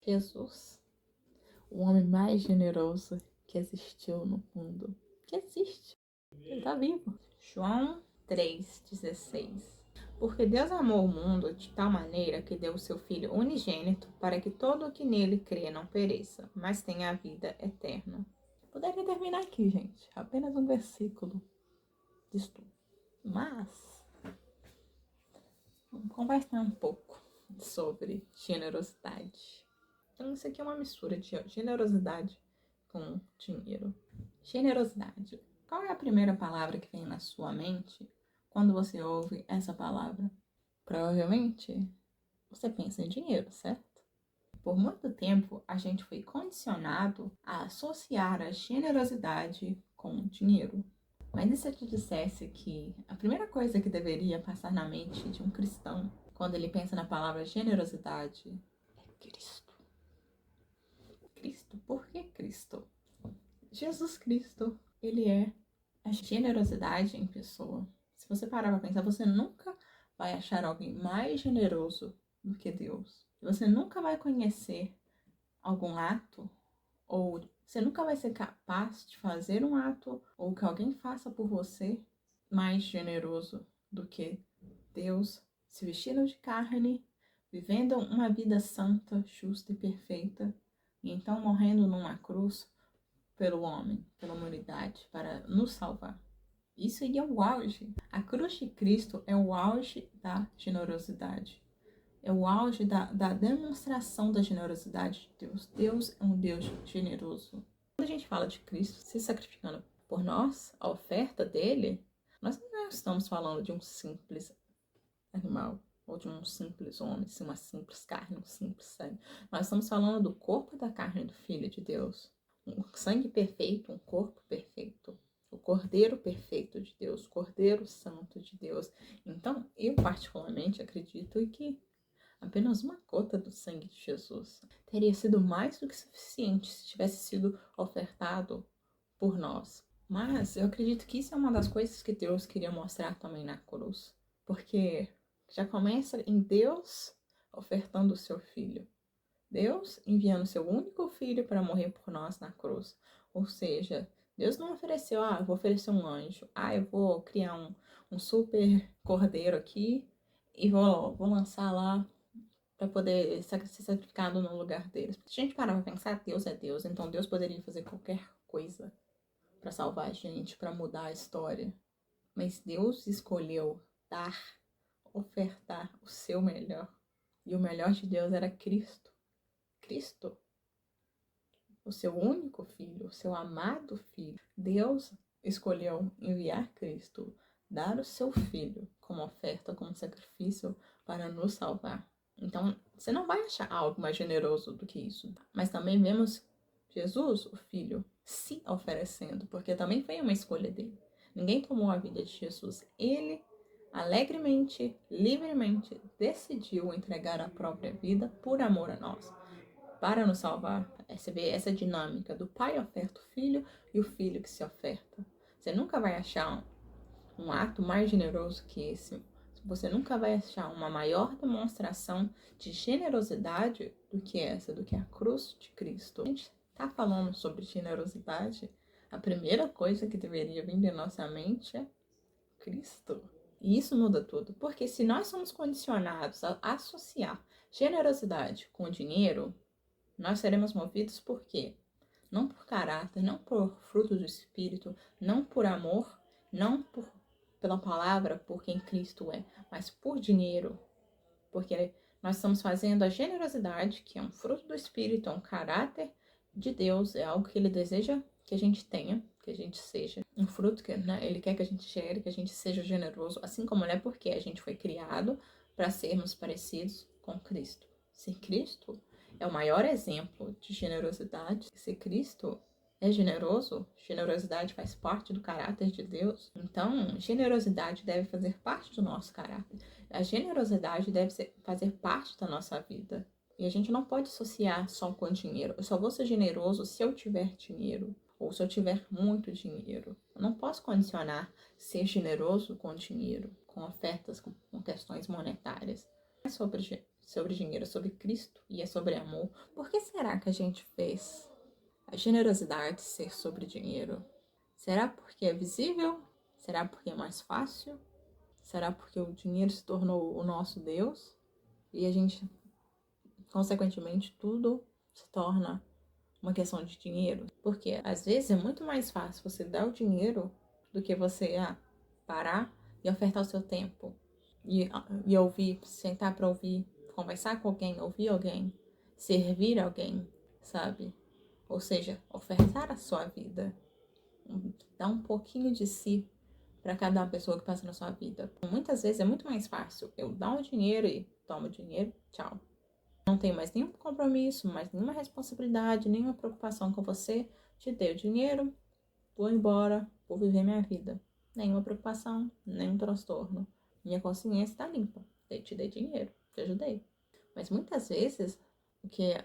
Jesus, o homem mais generoso que existiu no mundo. Que existe. Ele tá vivo. João 3,16. Porque Deus amou o mundo de tal maneira que deu o seu Filho unigênito para que todo o que nele crê não pereça, mas tenha a vida eterna. Poderia terminar aqui, gente. Apenas um versículo de estudo. Mas, vamos conversar um pouco sobre generosidade. Então, isso aqui é uma mistura de generosidade com dinheiro. Generosidade. Qual é a primeira palavra que vem na sua mente quando você ouve essa palavra? Provavelmente você pensa em dinheiro, certo? Por muito tempo a gente foi condicionado a associar a generosidade com dinheiro. Mas e se eu te dissesse que a primeira coisa que deveria passar na mente de um cristão quando ele pensa na palavra generosidade é Cristo? Cristo? Por que Cristo? Jesus Cristo, ele é a generosidade em pessoa. Se você parar para pensar, você nunca vai achar alguém mais generoso do que Deus. Você nunca vai conhecer algum ato, ou você nunca vai ser capaz de fazer um ato, ou que alguém faça por você, mais generoso do que Deus, se vestindo de carne, vivendo uma vida santa, justa e perfeita, e então morrendo numa cruz pelo homem, pela humanidade, para nos salvar. Isso aí é o auge. A cruz de Cristo é o auge da generosidade. É o auge da demonstração da generosidade de Deus. Deus é um Deus generoso. Quando a gente fala de Cristo se sacrificando por nós, a oferta dele, nós não estamos falando de um simples animal, ou de um simples homem, uma simples carne, um simples sangue. Nós estamos falando do corpo da carne do Filho de Deus. Um sangue perfeito, um corpo perfeito. O Cordeiro perfeito de Deus, o Cordeiro Santo de Deus. Então, eu particularmente acredito que apenas uma gota do sangue de Jesus teria sido mais do que suficiente se tivesse sido ofertado por nós. Mas eu acredito que isso é uma das coisas que Deus queria mostrar também na cruz. Porque já começa em Deus ofertando o seu Filho. Deus enviando seu único Filho para morrer por nós na cruz. Ou seja, Deus não ofereceu, eu vou oferecer um anjo. Eu vou criar um super cordeiro aqui e vou lançar lá para poder ser sacrificado no lugar deles. Se a gente parar pra pensar, Deus é Deus, então Deus poderia fazer qualquer coisa para salvar a gente, para mudar a história. Mas Deus escolheu dar, ofertar o seu melhor. E o melhor de Deus era Cristo. Cristo, o seu único filho, o seu amado filho. Deus escolheu enviar Cristo, dar o seu filho como oferta, como sacrifício para nos salvar. Então, você não vai achar algo mais generoso do que isso. Mas também vemos Jesus, o Filho, se oferecendo, porque também foi uma escolha dele. Ninguém tomou a vida de Jesus. Ele alegremente, livremente, decidiu entregar a própria vida por amor a nós, para nos salvar. Você vê essa dinâmica do pai oferta o filho e o filho que se oferta. Você nunca vai achar um ato mais generoso que esse. Você nunca vai achar uma maior demonstração de generosidade do que essa, do que a cruz de Cristo. A gente está falando sobre generosidade, a primeira coisa que deveria vir de nossa mente é Cristo. E isso muda tudo, porque se nós somos condicionados a associar generosidade com dinheiro, nós seremos movidos por quê? Não por caráter, não por fruto do Espírito, não por amor, não pela palavra, por quem Cristo é, mas por dinheiro. Porque nós estamos fazendo a generosidade, que é um fruto do Espírito, é um caráter de Deus, é algo que Ele deseja que a gente tenha, que a gente seja. Um fruto que Ele quer que a gente gere, que a gente seja generoso, assim como Ele é, porque a gente foi criado para sermos parecidos com Cristo. Ser Cristo é o maior exemplo de generosidade. Se Cristo é generoso, generosidade faz parte do caráter de Deus. Então, generosidade deve fazer parte do nosso caráter. A generosidade deve fazer parte da nossa vida. E a gente não pode associar só com dinheiro. Eu só vou ser generoso se eu tiver dinheiro, ou se eu tiver muito dinheiro. Eu não posso condicionar ser generoso com dinheiro, com ofertas, com questões monetárias. É sobre sobre dinheiro, é sobre Cristo e é sobre amor. Por que será que a gente fez a generosidade ser sobre dinheiro? Será porque é visível? Será porque é mais fácil? Será porque o dinheiro se tornou o nosso Deus? E a gente, consequentemente, tudo se torna uma questão de dinheiro? Porque às vezes é muito mais fácil você dar o dinheiro do que você parar e ofertar o seu tempo. E ouvir, sentar para ouvir, conversar com alguém, ouvir alguém, servir alguém, sabe? Ou seja, ofertar a sua vida. Dar um pouquinho de si para cada pessoa que passa na sua vida. Muitas vezes é muito mais fácil eu dar o dinheiro e tomo o dinheiro, tchau. Não tenho mais nenhum compromisso, mais nenhuma responsabilidade, nenhuma preocupação com você. Te dei o dinheiro, vou embora, vou viver minha vida. Nenhuma preocupação, nenhum transtorno. Minha consciência está limpa. Eu te dei dinheiro, te ajudei. Mas muitas vezes, o que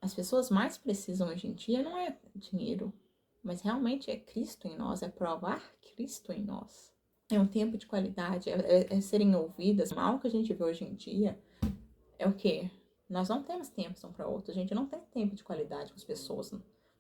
as pessoas mais precisam hoje em dia não é dinheiro, mas realmente é Cristo em nós, é provar Cristo em nós. É um tempo de qualidade, é serem ouvidas. O mal que a gente vê hoje em dia é o quê? Nós não temos tempo um para outro, a gente não tem tempo de qualidade com as pessoas.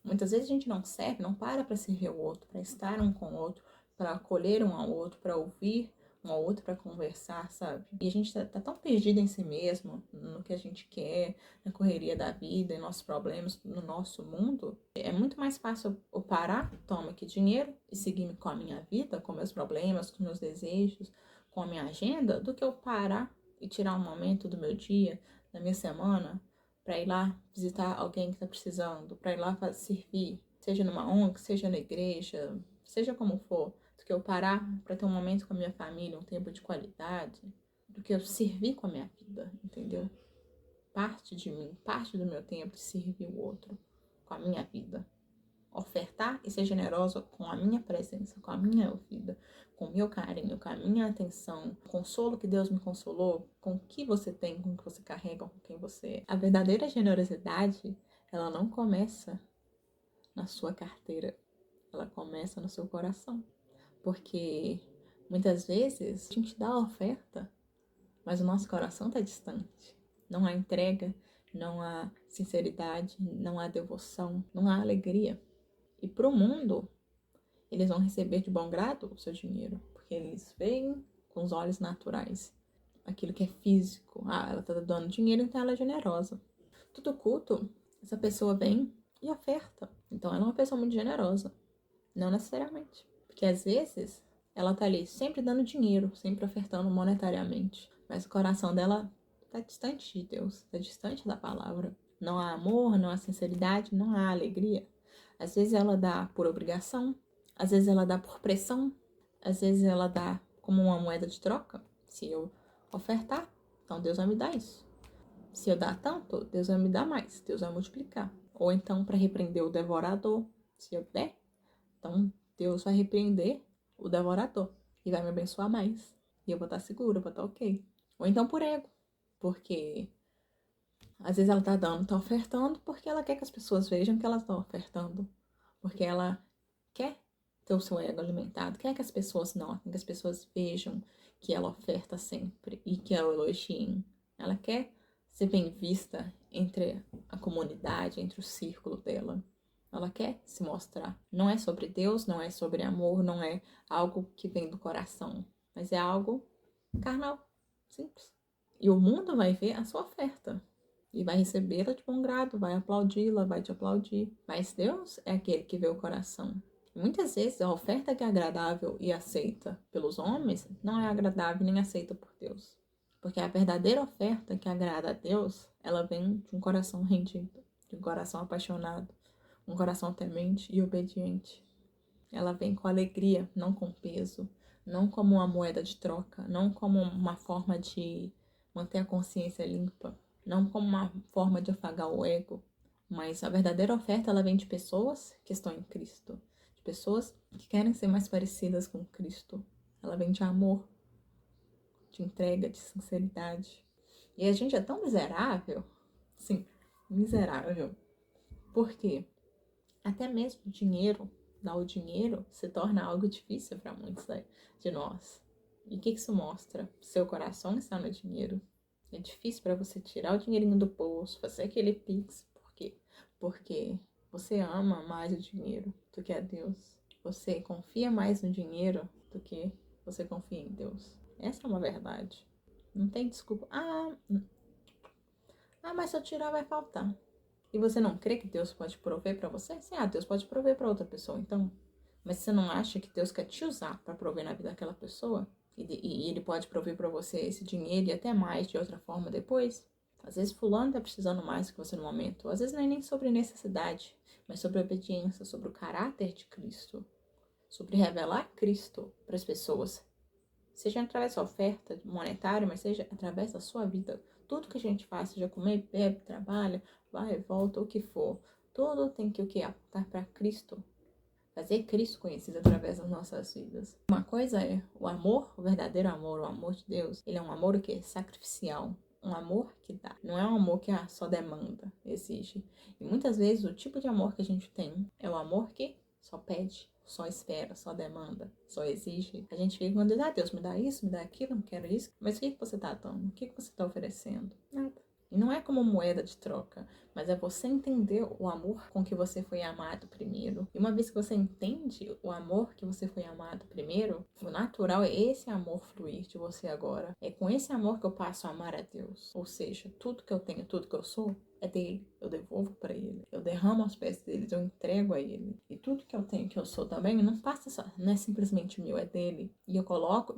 Muitas vezes a gente não serve, não para servir o outro, para estar um com o outro, para acolher um ao outro, para ouvir um ao outro, para conversar, sabe? E a gente tá tão perdido em si mesmo, no que a gente quer, na correria da vida, em nossos problemas, no nosso mundo. É muito mais fácil eu parar, toma aqui dinheiro e seguir com a minha vida, com meus problemas, com meus desejos, com a minha agenda, do que eu parar e tirar um momento do meu dia, da minha semana, para ir lá visitar alguém que está precisando, para ir lá servir, seja numa ONG, seja na igreja, seja como for, do que eu parar para ter um momento com a minha família, um tempo de qualidade, do que eu servir com a minha vida, entendeu? Parte de mim, parte do meu tempo de servir o outro com a minha vida. Ofertar e ser generosa com a minha presença, com a minha vida, com o meu carinho, com a minha atenção, o consolo que Deus me consolou, com o que você tem, com o que você carrega, com quem você é. A verdadeira generosidade, ela não começa na sua carteira, ela começa no seu coração. Porque muitas vezes a gente dá a oferta, mas o nosso coração está distante. Não há entrega, não há sinceridade, não há devoção, não há alegria. E para o mundo, eles vão receber de bom grado o seu dinheiro, porque eles veem com os olhos naturais aquilo que é físico. Ela está dando dinheiro, então ela é generosa. Todo culto, essa pessoa vem e oferta. Então ela é uma pessoa muito generosa. Não necessariamente. Porque às vezes ela tá ali sempre dando dinheiro, sempre ofertando monetariamente. Mas o coração dela tá distante de Deus, tá distante da palavra. Não há amor, não há sinceridade, não há alegria. Às vezes ela dá por obrigação, às vezes ela dá por pressão, às vezes ela dá como uma moeda de troca. Se eu ofertar, então Deus vai me dar isso. Se eu dar tanto, Deus vai me dar mais, Deus vai multiplicar. Ou então para repreender o devorador, se eu der, então Deus vai repreender o devorador e vai me abençoar mais. E eu vou estar segura, vou estar ok. Ou então por ego, porque às vezes ela tá dando, tá ofertando porque ela quer que as pessoas vejam que ela está ofertando. Porque ela quer ter o seu ego alimentado, quer que as pessoas notem, que as pessoas vejam que ela oferta sempre e que ela elogiem. Ela quer ser bem vista entre a comunidade, entre o círculo dela. Ela quer se mostrar. Não é sobre Deus, não é sobre amor, não é algo que vem do coração, mas é algo carnal, simples. E o mundo vai ver a sua oferta e vai recebê-la de bom grado, vai aplaudi-la, vai te aplaudir. Mas Deus é aquele que vê o coração. Muitas vezes a oferta que é agradável e aceita pelos homens não é agradável nem aceita por Deus. Porque a verdadeira oferta que agrada a Deus, ela vem de um coração rendido, de um coração apaixonado, um coração temente e obediente. Ela vem com alegria, não com peso, não como uma moeda de troca, não como uma forma de manter a consciência limpa, não como uma forma de afagar o ego. Mas a verdadeira oferta, ela vem de pessoas que estão em Cristo, de pessoas que querem ser mais parecidas com Cristo. Ela vem de amor, de entrega, de sinceridade. E a gente é tão miserável, sim, miserável. Por quê? Até mesmo o dinheiro, dar o dinheiro, se torna algo difícil para muitos de nós. E o que isso mostra? Seu coração está no dinheiro. É difícil para você tirar o dinheirinho do bolso, fazer aquele pix. Por quê? Porque você ama mais o dinheiro do que a Deus. Você confia mais no dinheiro do que você confia em Deus. Essa é uma verdade. Não tem desculpa. Mas se eu tirar vai faltar. E você não crê que Deus pode prover para você? Sim, Deus pode prover para outra pessoa, então. Mas você não acha que Deus quer te usar para prover na vida daquela pessoa? E Ele pode prover para você esse dinheiro e até mais de outra forma depois? Às vezes fulano tá precisando mais que você no momento. Às vezes não é nem sobre necessidade, mas sobre obediência, sobre o caráter de Cristo. Sobre revelar Cristo para as pessoas. Seja através da oferta monetária, mas seja através da sua vida. Tudo que a gente faz, seja comer, bebe, trabalha, vai, volta, o que for. Tudo tem que o quê? Apontar para Cristo. Fazer Cristo conhecido através das nossas vidas. Uma coisa é o amor, o verdadeiro amor, o amor de Deus. Ele é um amor que é sacrificial. Um amor que dá. Não é um amor que só demanda, exige. E muitas vezes o tipo de amor que a gente tem é o amor que só pede, só espera, só demanda, só exige. A gente fica quando diz, Deus, me dá isso, me dá aquilo, não quero isso. Mas o que você está dando? O que você está oferecendo? Nada. E não é como moeda de troca, mas é você entender o amor com que você foi amado primeiro. E uma vez que você entende o amor que você foi amado primeiro, o natural é esse amor fluir de você agora. É com esse amor que eu passo a amar a Deus. Ou seja, tudo que eu tenho, tudo que eu sou, é dele. Eu devolvo para ele. Eu derramo aos pés dele, eu entrego a ele. E tudo que eu tenho, que eu sou também, não passa só, não é simplesmente meu, é dele. E eu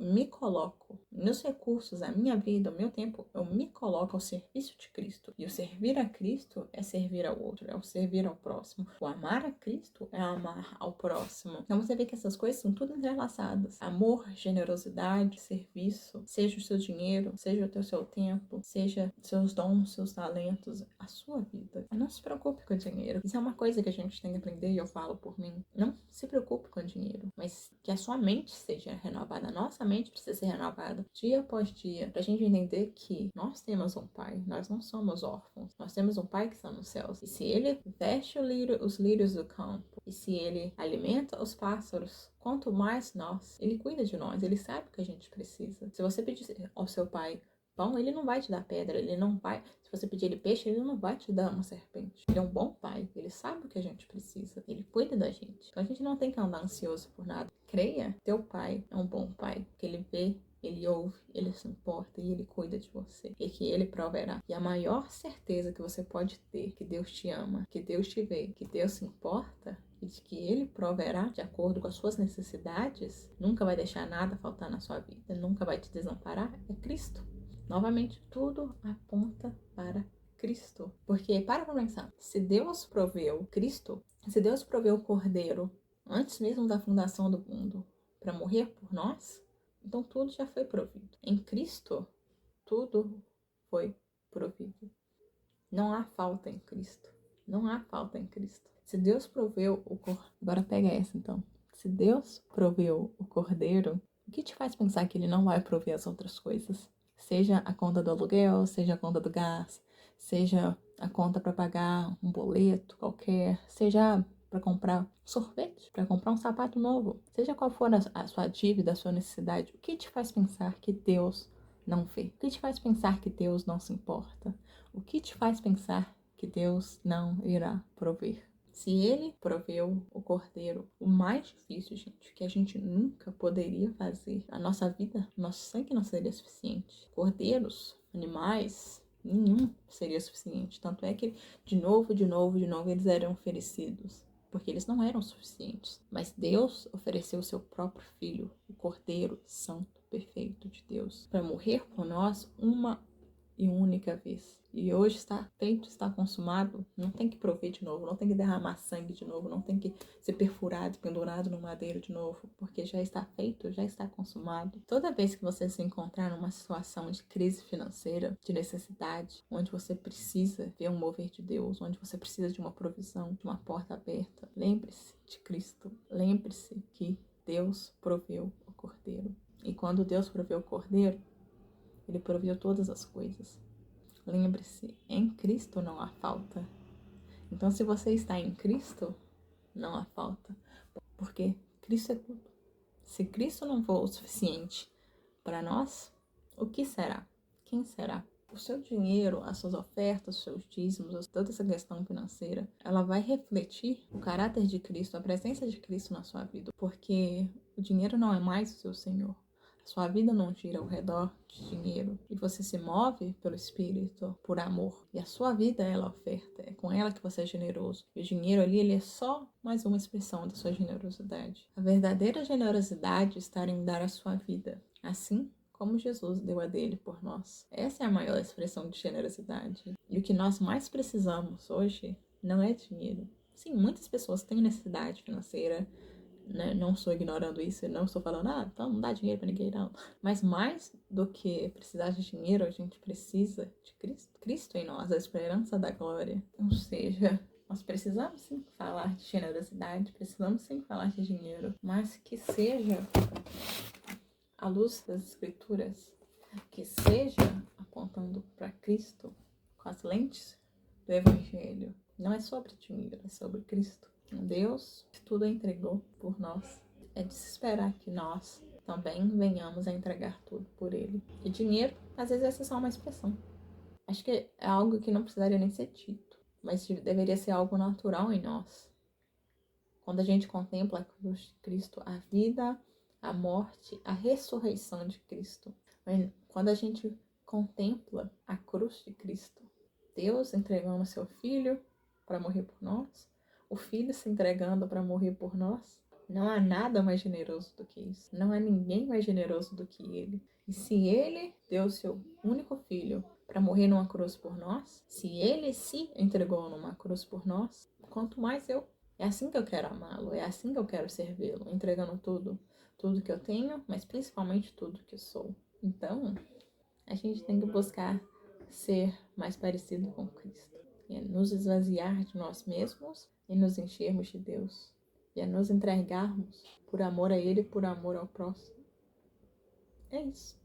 me coloco, meus recursos, a minha vida, o meu tempo, eu me coloco ao serviço de Cristo. E o servir a Cristo é servir ao outro, é o servir ao próximo. O amar a Cristo é amar ao próximo. Então você vê que essas coisas são tudo entrelaçadas. Amor, generosidade, serviço, seja o seu dinheiro, seja o seu tempo, seja seus dons, seus talentos, a sua vida. Não se preocupe com o dinheiro. Isso é uma coisa que a gente tem que aprender e eu falo por mim. Não se preocupe com o dinheiro, mas que a sua mente seja renovada. A nossa mente precisa ser renovada dia após dia, pra gente entender que nós temos um pai, nós não somos órfãos. Nós temos um pai que está nos céus. E se ele veste os lírios do campo, e se ele alimenta os pássaros, quanto mais nós, ele cuida de nós, ele sabe o que a gente precisa. Se você pedir ao seu pai pão, ele não vai te dar pedra, ele não vai. Se você pedir ele peixe, ele não vai te dar uma serpente. Ele é um bom pai, ele sabe o que a gente precisa, ele cuida da gente. Então a gente não tem que andar ansioso por nada. Creia, teu pai é um bom pai, que ele vê, ele ouve, ele se importa e ele cuida de você. E que ele proverá. E a maior certeza que você pode ter que Deus te ama, que Deus te vê, que Deus se importa e de que ele proverá de acordo com as suas necessidades, nunca vai deixar nada faltar na sua vida, nunca vai te desamparar, é Cristo. Novamente, tudo aponta para Cristo. Porque, para pensar, se Deus proveu Cristo, se Deus proveu o Cordeiro antes mesmo da fundação do mundo para morrer por nós, então tudo já foi provido. Em Cristo, tudo foi provido. Não há falta em Cristo. Não há falta em Cristo. Se Deus proveu o Cordeiro... Agora pega essa, então. Se Deus proveu o Cordeiro, o que te faz pensar que Ele não vai prover as outras coisas? Seja a conta do aluguel, seja a conta do gás, seja a conta para pagar um boleto qualquer, seja para comprar sorvete, para comprar um sapato novo, seja qual for a sua dívida, a sua necessidade, o que te faz pensar que Deus não vê? O que te faz pensar que Deus não se importa? O que te faz pensar que Deus não irá prover? Se ele proveu o cordeiro, o mais difícil, gente, que a gente nunca poderia fazer, a nossa vida, nosso sangue não seria suficiente. Cordeiros, animais, nenhum seria suficiente. Tanto é que, de novo, eles eram oferecidos, porque eles não eram suficientes. Mas Deus ofereceu o seu próprio filho, o cordeiro santo, perfeito de Deus, para morrer por nós uma e única vez. E hoje está feito, está consumado, não tem que prover de novo, não tem que derramar sangue de novo, não tem que ser perfurado, pendurado no madeiro de novo, porque já está feito, já está consumado. Toda vez que você se encontrar numa situação de crise financeira, de necessidade, onde você precisa ver um mover de Deus, onde você precisa de uma provisão, de uma porta aberta, lembre-se de Cristo, lembre-se que Deus proveu o cordeiro. E quando Deus proveu o cordeiro, Ele proveu todas as coisas. Lembre-se, em Cristo não há falta. Então, se você está em Cristo, não há falta. Porque Cristo é tudo. Se Cristo não for o suficiente para nós, o que será? Quem será? O seu dinheiro, as suas ofertas, os seus dízimos, toda essa questão financeira, ela vai refletir o caráter de Cristo, a presença de Cristo na sua vida. Porque o dinheiro não é mais o seu Senhor. A sua vida não gira ao redor de dinheiro. E você se move pelo Espírito, por amor. E a sua vida, ela é oferta. É com ela que você é generoso. E o dinheiro ali, ele é só mais uma expressão da sua generosidade. A verdadeira generosidade está em dar a sua vida. Assim como Jesus deu a dele por nós. Essa é a maior expressão de generosidade. E o que nós mais precisamos hoje não é dinheiro. Sim, muitas pessoas têm necessidade financeira, né? Não estou ignorando isso, não estou falando, então não dá dinheiro para ninguém, não. Mas mais do que precisar de dinheiro, a gente precisa de Cristo. Cristo em nós, a esperança da glória. Ou seja, nós precisamos sim falar de generosidade, precisamos sim falar de dinheiro, mas que seja à luz das Escrituras, que seja apontando para Cristo com as lentes do Evangelho. Não é sobre dinheiro, é sobre Cristo. Deus que tudo entregou por nós. É de se esperar que nós também venhamos a entregar tudo por Ele. E dinheiro, às vezes, essa é só uma expressão. Acho que é algo que não precisaria nem ser dito, mas deveria ser algo natural em nós. Quando a gente contempla a cruz de Cristo, a vida, a morte, a ressurreição de Cristo. Quando a gente contempla a cruz de Cristo, Deus entregando seu Filho para morrer por nós, o Filho se entregando para morrer por nós, não há nada mais generoso do que isso. Não há ninguém mais generoso do que Ele. E se Ele deu o seu único Filho para morrer numa cruz por nós, se Ele se entregou numa cruz por nós, quanto mais eu. É assim que eu quero amá-lo, é assim que eu quero servi-lo, entregando tudo que eu tenho, mas principalmente tudo que eu sou. Então, a gente tem que buscar ser mais parecido com Cristo. E é nos esvaziar de nós mesmos e nos enchermos de Deus. E é nos entregarmos por amor a Ele e por amor ao próximo. É isso.